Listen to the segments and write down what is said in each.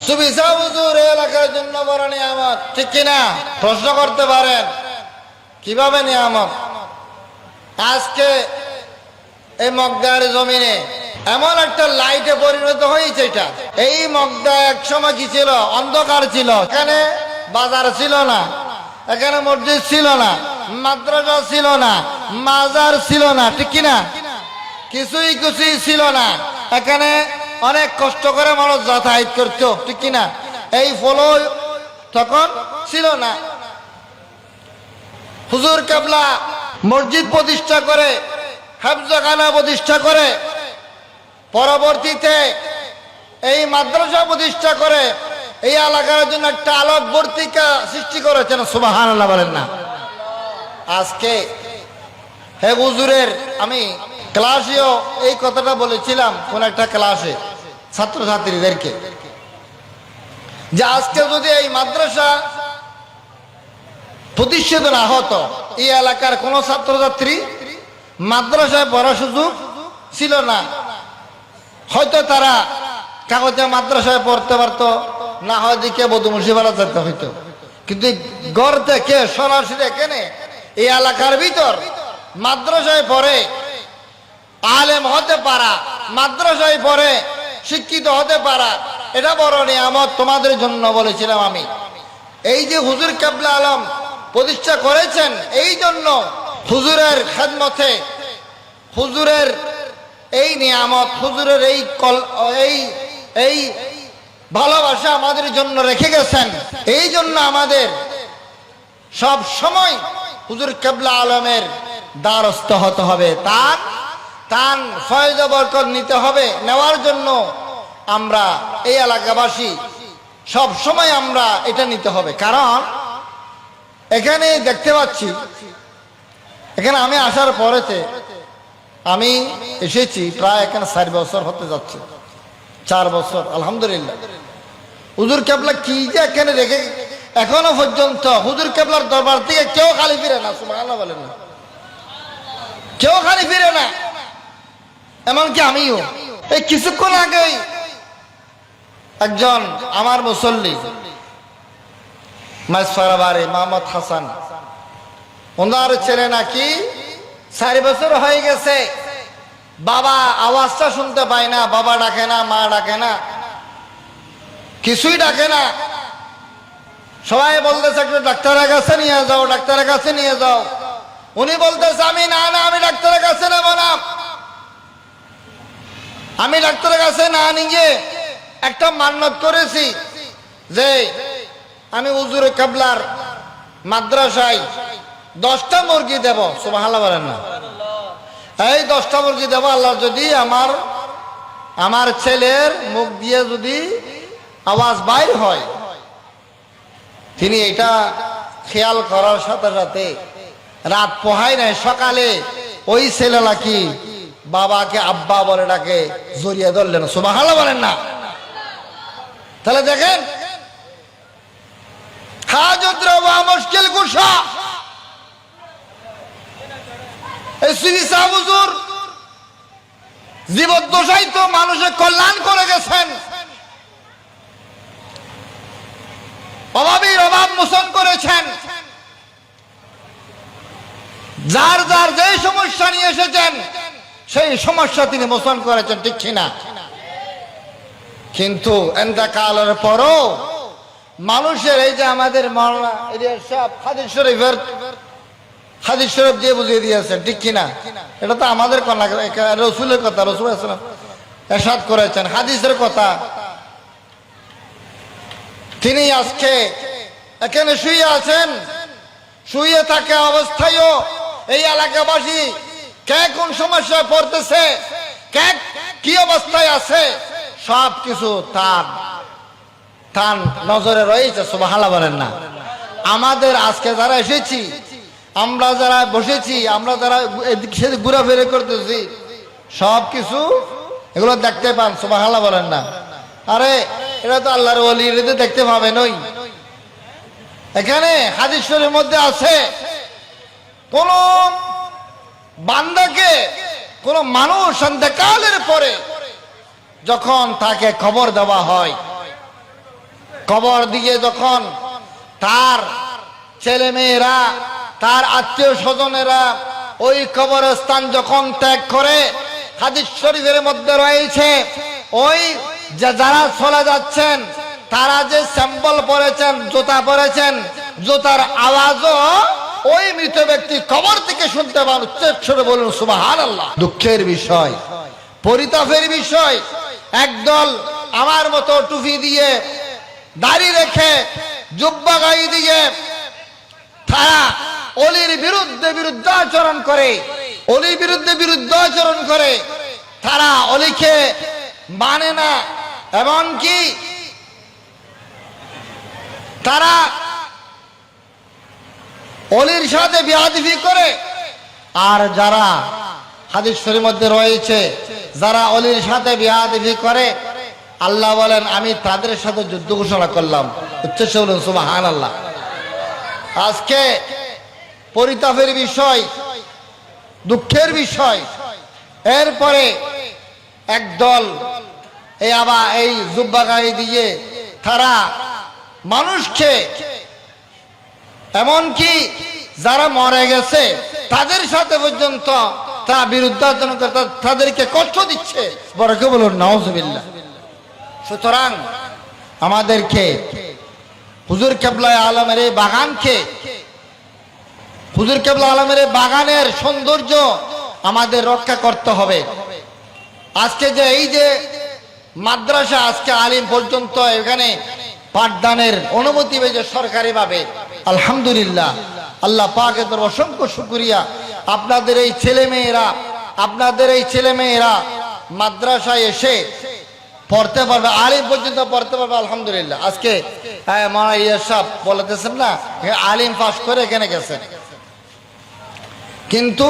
সুবিসা হুজুর এলাকার জন্য বড় নিয়ামত, ঠিক কিনা? প্রশ্ন করতে পারেন কিভাবে নিয়ামত? আজকে এই মগদার জমিনে এমন একটা লাইটে পরিণত হয়েছে। এটা এই মগদা একসময় কি ছিল? অন্ধকার ছিল। এখানে বাজার ছিল না, এখানে মসজিদ ছিল না, মাদ্রাসা ছিল না, মাজার ছিল না, ঠিক কিনা? কিছুই ছিল না। এখানে অনেক কষ্ট করে মানুষ যাতায়াত করতো, ঠিক কিনা? এই ফলো তখন ছিল না। হুজুর কেবলা মসজিদ প্রতিষ্ঠা করে, হাফজাখানা প্রতিষ্ঠা করে, পরবর্তীতে এই মাদ্রাসা প্রতিষ্ঠা করে এই এলাকার জন্য একটা আলোকবর্তিকা সৃষ্টি করেছেন। সুবহানাল্লাহ বলেন না? আজকে হে হুজুরের আমি ক্লাসেও এই কথাটা বলেছিলাম, কোন একটা ক্লাসে ছাত্রছাত্রীদেরকে, যে আজকে যদি এই মাদ্রাসা প্রতিষ্ঠিত না হতো, এই এলাকার কোন ছাত্রছাত্রী মাদ্রাসায় পড়ার সুযোগ ছিল না। হয়তো তারা কাগজে মাদ্রাসায় পড়তে পারতো, না হয় দিকে বধু মুন্সিপাড়া যেতে হইতো। কিন্তু ঘর থেকে সরাসরি এখানে এই এলাকার ভিতর মাদ্রাসায় পড়ে আলেম হতে পারা, মাদ্রাসায় পড়ে শিক্ষিত হতে পারা, এটা বড় নিয়ামত তোমাদের জন্য বলেছিলাম আমি। এই যে হুজুর কেবলা আলম প্রতিষ্ঠা করেছেন, এই জন্য হুজুরের খেদমতে, হুজুরের এই নিয়ামত, হুজুরের এই ভালোবাসা আমাদের জন্য রেখে গেছেন। এই জন্য আমাদের সব সময় হুজুর কেবলা আলমের দ্বারস্থ হতে হবে, তার ফয়জ বরকত নিতে হবে। নেওয়ার জন্য আমরা এই এলাকাবাসী সব সময় আমরা এটা নিতে হবে। কারণ এখানে দেখতে পাচ্ছি, এখানে আমি আসার পরেতে আমি এসেছি প্রায় এখানে 4 বছর হতে যাচ্ছে, 4 বছর আলহামদুলিল্লাহ। হুজুর কেবলা কি যে এখানে রেখে, এখনো পর্যন্ত হুজুর কেবলার দরবার থেকে কেউ খালি ফিরে না। সুবহানাল্লাহ বলেন না? কেউ খালি ফিরে না, এমনকি আমিও। এই কিছুক্ষণ আগেই একজন আমার মুসল্লি মাসফারাবাড়ি মোহাম্মদ হাসান, ওনার ছেলে নাকি 4 বছর হয়ে গেছে, বাবা আওয়াজটা শুনতে পায় না, বাবা ডাকে না, মা ডাকে না, কিছুই ডাকে না। সবাই বলতেছে একটু ডাক্তারের কাছে নিয়ে যাও, ডাক্তারের কাছে নিয়ে যাও। উনি বলতেছে আমি না, আমি ডাক্তারের কাছে নেব না। আমি ডাক্তারের কাছে না নিয়ে একটা মান্নত করেছি যে আমি হুজুর কেবলার মাদ্রাসায় 10টা মুরগি দেব। সুবহানাল্লাহ বলেন না? এই 10টা মুরগি দেব, আল্লাহ যদি আমার ছেলের মুখ দিয়ে যদি আওয়াজ বাইর হয়। তিনি এটা খেয়াল করার সাথে সাথে রাত পোহাই নাই, সকালে ওই ছেলে নাকি বাবাকে আব্বা বলে ডাকে, জড়িয়ে ধরলেন। সুবহানাল্লাহ বলেন না? তাহলে দেখেন, হাজত রওয়া মুশকিল কুশা এই সুবিসা হুজুর জীবদ্দশায় তো মানুষের কল্যাণ করে গেছেন, অভাবীর অভাব মোচন করেছেন। যার যার যে সমস্যা নিয়ে এসেছেন সেই সমস্যা তিনি মোচন করেছেন, ঠিক কিনা? কিন্তু এন্তেকালের পরও মানুষের এই যে আমাদের মাওলানা সব হাদিস শরীফ দিয়ে বুঝিয়ে দিয়েছেন, ঠিক কিনা? এটা তো আমাদের কথা, রসুলের কথা, রসুল এরশাদ করেছেন, হাদিসের কথা। তিনি আজকে এখানে শুয়ে আছেন, শুয়ে থাকা অবস্থায়ও এই এলাকাবাসী কে কোন সমস্যায় পড়তেছে, কে কি অবস্থায় আছে, সব কিছু তার নজরে রয়েছে। সুবহানাল্লাহ বলেন না? আমাদের আজকে যারা এসেছি, আমরা যারা বসেছি, আমরা যারা ঘোরাফেরা করতেছি, সব কিছু এগুলো দেখতে পান। সুবহানাল্লাহ বলেন না? আরে এটা তো আল্লাহর ওলি, এটা দেখতে পাবেন। ওই এখানে হাদিস শরীফের মধ্যে আছে, কোন বান্দাকে কোন মানুষ অন্তকালের পরে যখন তাকে খবর দেওয়া হয়, কবর দিয়ে যখন তার ছেলে মেয়েরা, তার আত্মীয় স্বজনেরা ওই কবরস্থান যখন ত্যাগ করে, হাদিস শরীফের মধ্যে রয়েছে ওই যারা চলে যাচ্ছেন তারা যে স্যাম্পল পরেছেন, জুতা পরেছেন, জুতার আওয়াজও ওই মৃত ব্যক্তি কবর থেকে শুনতে পান। উচ্চস্বরে বলুন সুবহানাল্লাহ। দুঃখের বিষয়, পরিতাপের বিষয়, একদল আমার মতো টুপি দিয়ে, দাড়ি রেখে, জুব্বা গায়ে দিয়ে তারা অলির বিরুদ্ধে বিরুদ্ধাচরণ করে, অলির বিরুদ্ধে বিরুদ্ধাচরণ করে। তারা অলিকে মানে না, এমনকি তারা অলির সাথে বেয়াদবি করে। আর যারা হাদিস শরীফের মধ্যে রয়েছে যারা অলির সাথে বেয়াদবি করে, আল্লাহ বলেন আমি তাদের সাথে যুদ্ধ ঘোষণা করলাম। উচ্চস্বরে বলুন সুবহানাল্লাহ। আজকে পরিতাপের বিষয়, দুঃখের বিষয়, এরপরে একদল এই জুব্বা গায়ে দিয়ে তারা মানুষকে, এমনকি যারা মরে গেছে তাদের সাথে পর্যন্ত তারা বিরুদ্ধাচরণ করে, তাদেরকে কষ্ট দিচ্ছে। বরকে বলুন নাউজুবিল্লাহ। সুতরাং আমাদেরকে হুজুর কেবলা আলমের এই বাগানকে, হুজুর কেবলা আলমের এই বাগানের সৌন্দর্য আমাদের রক্ষা করতে হবে। আজকে যে এই যে মাদ্রাসা, আজকে আলিম পর্যন্ত এখানে পাঠদানের অনুমতি পেয়েছে সরকারিভাবে, আলহামদুলিল্লাহ। আল্লাহ পাকের দরবারে অসংখ্য শুকরিয়া। আপনাদের এই ছেলে মেয়েরা মাদ্রাসায় এসে পড়তে পারবে, আলিম পর্যন্ত পড়তে পারবে, আলহামদুলিল্লাহ। আজকে মারা ইয়ার সাহেব বলতেছেন না, আলিম পাস করে এখানে গেছেন। কিন্তু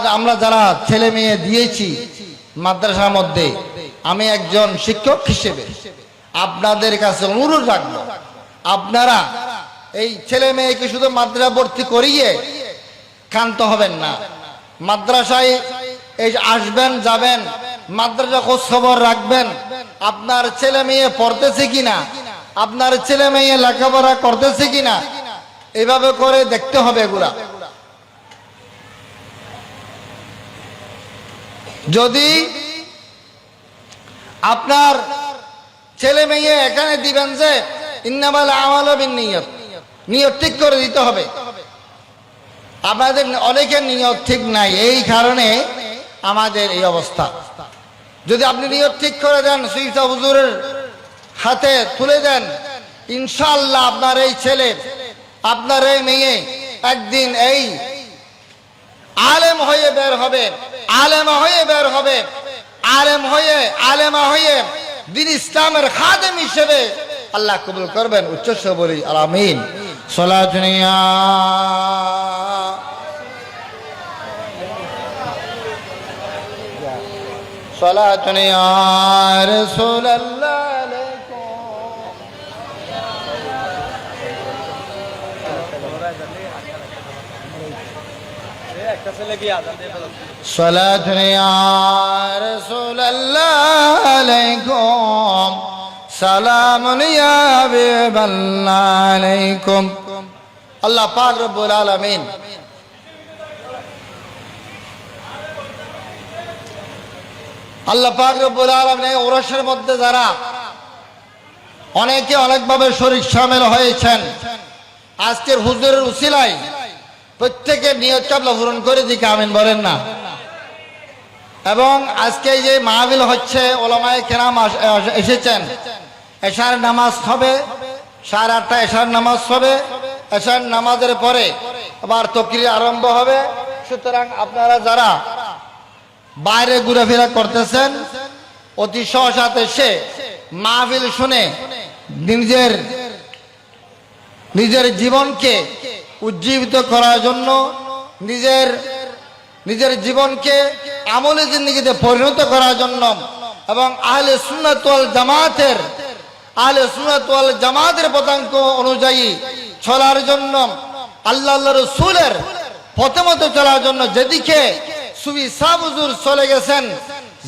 আমরা যারা ছেলে মেয়ে দিয়েছি মাদ্রাসার মধ্যে, আমি একজন শিক্ষক হিসেবে আপনাদের কাছে অনুরোধ রাখবো, আপনারা এই ছেলে মেয়েকে শুধু মাদ্রাসা ভর্তি করিয়ে ক্ষান্ত হবেন না। মাদ্রাসায় এই আসবেন যাবেন, মাদ্রাসা খোঁজ খবর রাখবেন, আপনার ছেলে মেয়ে পড়তেছে কিনা, আপনার ছেলে মেয়ে লেখাপড়া করতেছে কিনা, এভাবে করে দেখতে হবে এগুলা। যদি আপনার ছেলে মেয়ে এখানে দিবেন যে ইন্নামাল আমালু বিন্নিয়াত, নিয়ত ঠিক করে দিতে হবে। আপনাদের অনেকের নিয়ত ঠিক নাই, এই কারণে আমাদের এই অবস্থা। যদি আপনি নিয়ত ঠিক করে দেন, সুইফা হুজুরের হাতে তুলে দেন, ইনশাআল্লাহ আপনার এই ছেলে, আপনার এই মেয়ে একদিন এই আলেম হয়ে বের হবে, আলেমা হয়ে বের হবে, আলেমা হয়ে দিন ইসলামের খাদেম হিসেবে আল্লাহ কবুল করবেন। উচ্চস্বরে বলি আমিন। সালাতুনিয়া সালাতুনিয়া রাসূলুল্লাহ সালাতুনিয়া রাসূলুল্লাহ আলাইকুম, সালামুন ইয়া হাবিবাল্লাহ আলাইকুম। আল্লাহ পাক রব্বুল আলামিন ওরসের মধ্যে যারা অনেকে অনেকভাবে শরীক শামিল হয়েছেন, আজকের হুজুরের উসিলায় প্রত্যেকের নিয়ত কাবলা পূরণ করে দিকে আমিন বলেন না। এবং আজকে যে মাহফিল হচ্ছে, ওলামায়ে কেরাম এসেছেন, এশার নামাজ হবে 8:30 এশার নামাজ হবে, এশার নামাজের পরে আবার তাকরীর আরম্ভ হবে। সুতরাং আপনারা যারা বাইরে ঘোরাফেরা করতেছেন, অতি সহসাত এসে মাহফিল শুনে নিজের জীবনকে উজ্জীবিত করার জন্য, নিজের জীবনকে আমলে জিন্দেগিতে পরিণত করার জন্য এবং আহলে সুন্নাত ওয়াল জামাতের পদাঙ্ক অনুযায়ী চলার জন্য, আল্লাহ রাসূলের পথে মতো চলার জন্য, যেদিকে সুফি সাহ হুজুর চলে গেছেন,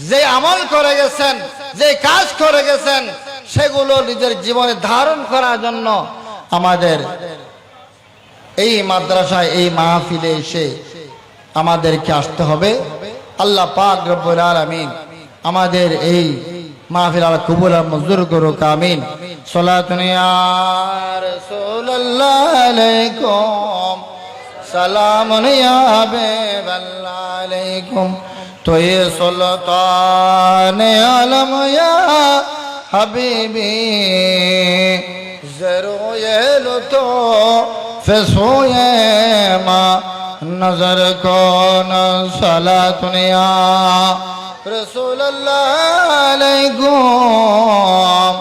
যে আমল করে গেছেন, যে কাজ করে গেছেন, সেগুলো নিজের জীবনে ধারণ করার জন্য আমাদের এই মাদ্রাসায় এই মাহফিলে এসে আমাদেরকে আসতে হবে। আল্লাহ পাক রব্বুল আলামিন আমাদের এই মাহফিল আল কবুল আর মঞ্জুর করুক, আমিন। সালাতুন ইয়া রাসূলুল্লাহ আলাইকুম, সালামুন ইয়া হাবিবাল্লাহ আলাইকুম, তো ये सुल्तान आलम या हबीबी जरो ये लुतो फसोए मा नजर कौन सलातुन या रसूलुल्लाह अलैकुम,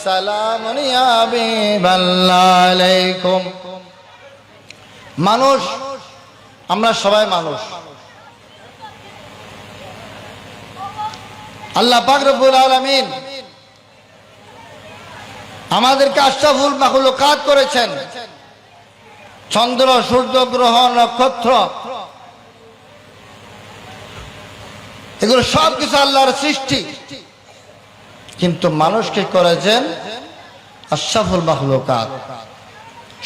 सालामुन या हबीबाल्लाह अलैकुम। মানুষ, আমরা সবাই মানুষ। আল্লাহ পাক রব্বুল আলামিন আমাদেরকে আশরাফুল মাখলুকাত করেছেন। চন্দ্র, সূর্য, গ্রহ, নক্ষত্র এগুলো সব কিছু আল্লাহর সৃষ্টি, কিন্তু মানুষকে করেছেন আশরাফুল মাখলুকাত,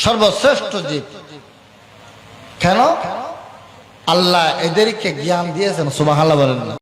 সর্বশ্রেষ্ঠ জীব। কেন? আল্লাহ এদেরকে জ্ঞান দিয়েছেন, সুবহানাল্লাহ বলেন না?